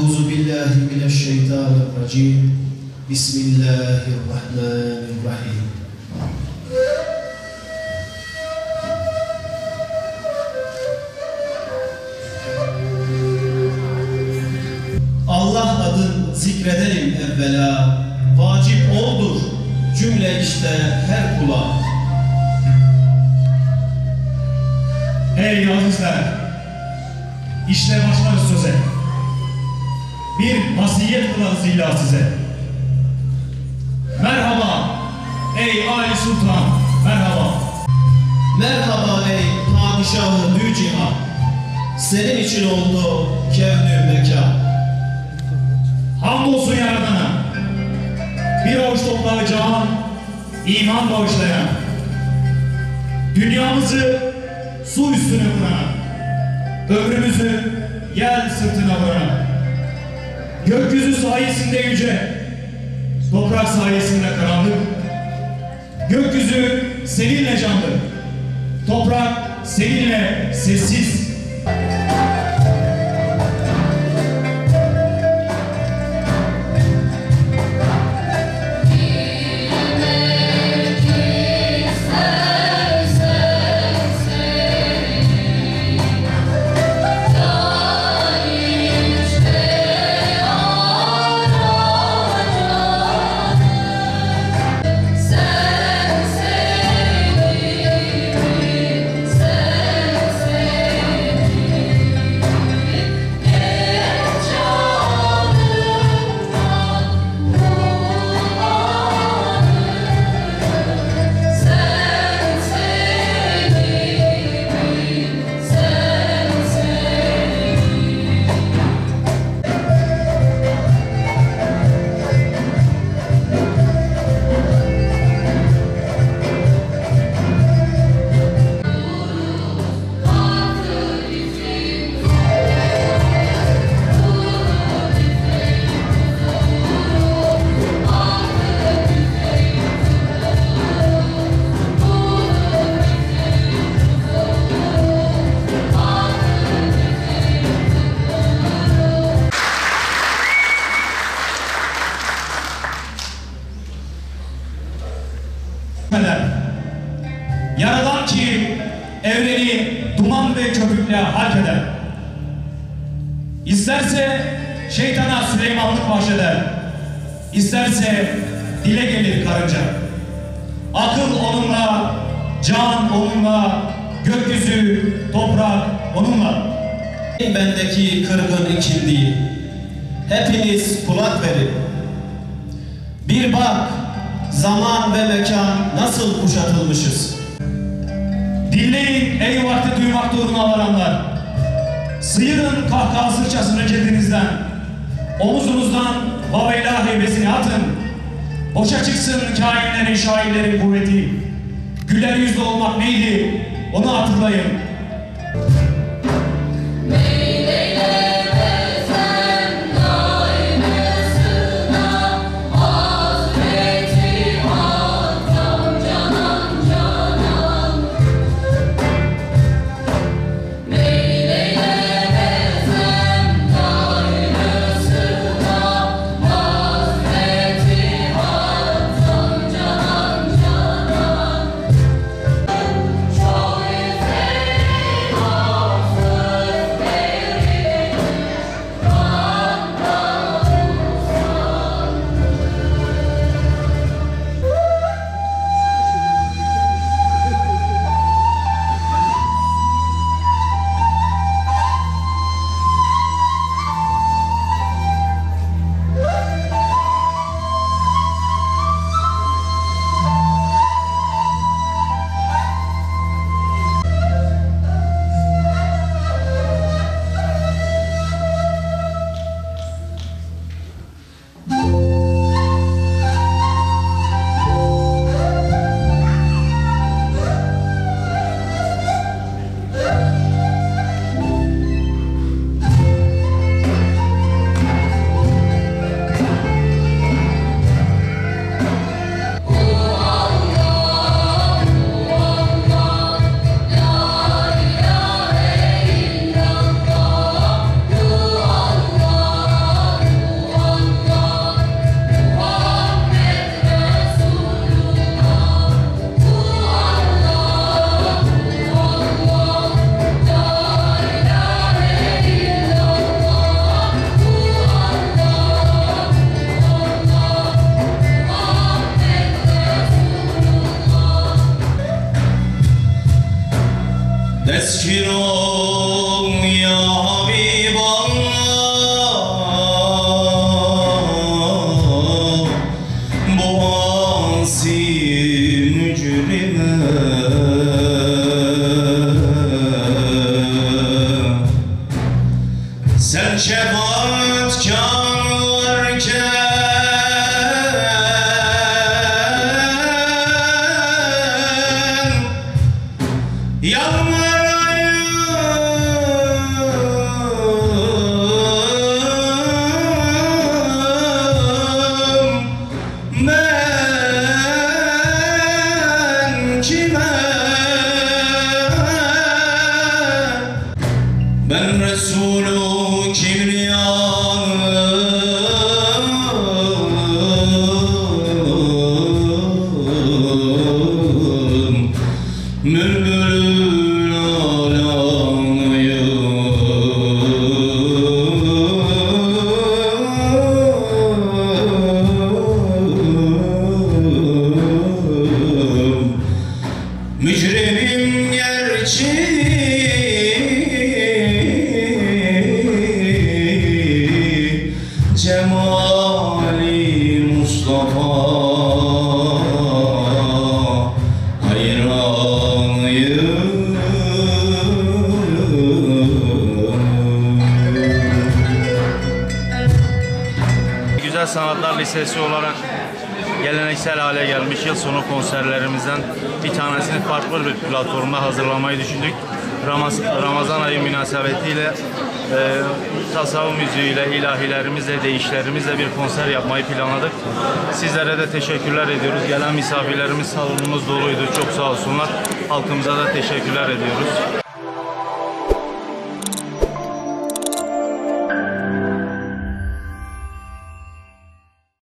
Euzu billahi mineşşeytanirracim. Bismillahirrahmanirrahim. Allah adın zikredelim evvela, vacip oldur cümle işte her kula. Ey azizler, işte başlarız söze. Bir vasiyet kılarız illa size. Merhaba ey Ali Sultan, merhaba. Merhaba ey padişahı dücihan, senin için oldu kevn-ü mekan. Hamdolsun Yaradan'a, bir avuç toprağı can, iman bağışlayan, dünyamızı su üstüne vuran, ömrümüzü yer sırtına vuran, gökyüzü sayesinde yüce, toprak sayesinde karanlık, gökyüzü seninle canlı, toprak seninle sessiz. Yaradan ki evreni duman ve köpükle hark eder. İsterse şeytana Süleymanlık bahşeder, İsterse dile gelir karınca. Akıl onunla, can onunla, gökyüzü, toprak onunla. Bendeki kırgın ikindi, hepiniz kulak verin. Bir bak, zaman ve mekan nasıl kuşatılmışız. Dinleyin ey vakti duymakta uğruna varanlar. Sıyırın kahkahasırçasını cildinizden. Omuzunuzdan vaveyla heybesini atın. Boşa çıksın kainlerin, şairlerin kuvveti. Güler yüzlü olmak neydi? Onu hatırlayın. Show you Sen şefaatkar varken yalvarayım ben kime? Ben Resulü Kibriyanın Bülbülün alanıyım. Mücrimim gerçi Cemali Mustafa hayranıyım. Güzel Sanatlar Lisesi olarak geleneksel hale gelmiş yıl sonu konserlerimizden bir tanesini farklı bir platformda hazırlamayı düşündük. Ramazan ayı münasebetiyle tasavvuf müziğiyle, ilahilerimizle, deyişlerimizle bir konser yapmayı planladık. Sizlere de teşekkürler ediyoruz. Gelen misafirlerimiz salonumuz doluydu. Çok sağ olsunlar. Halkımıza da teşekkürler ediyoruz.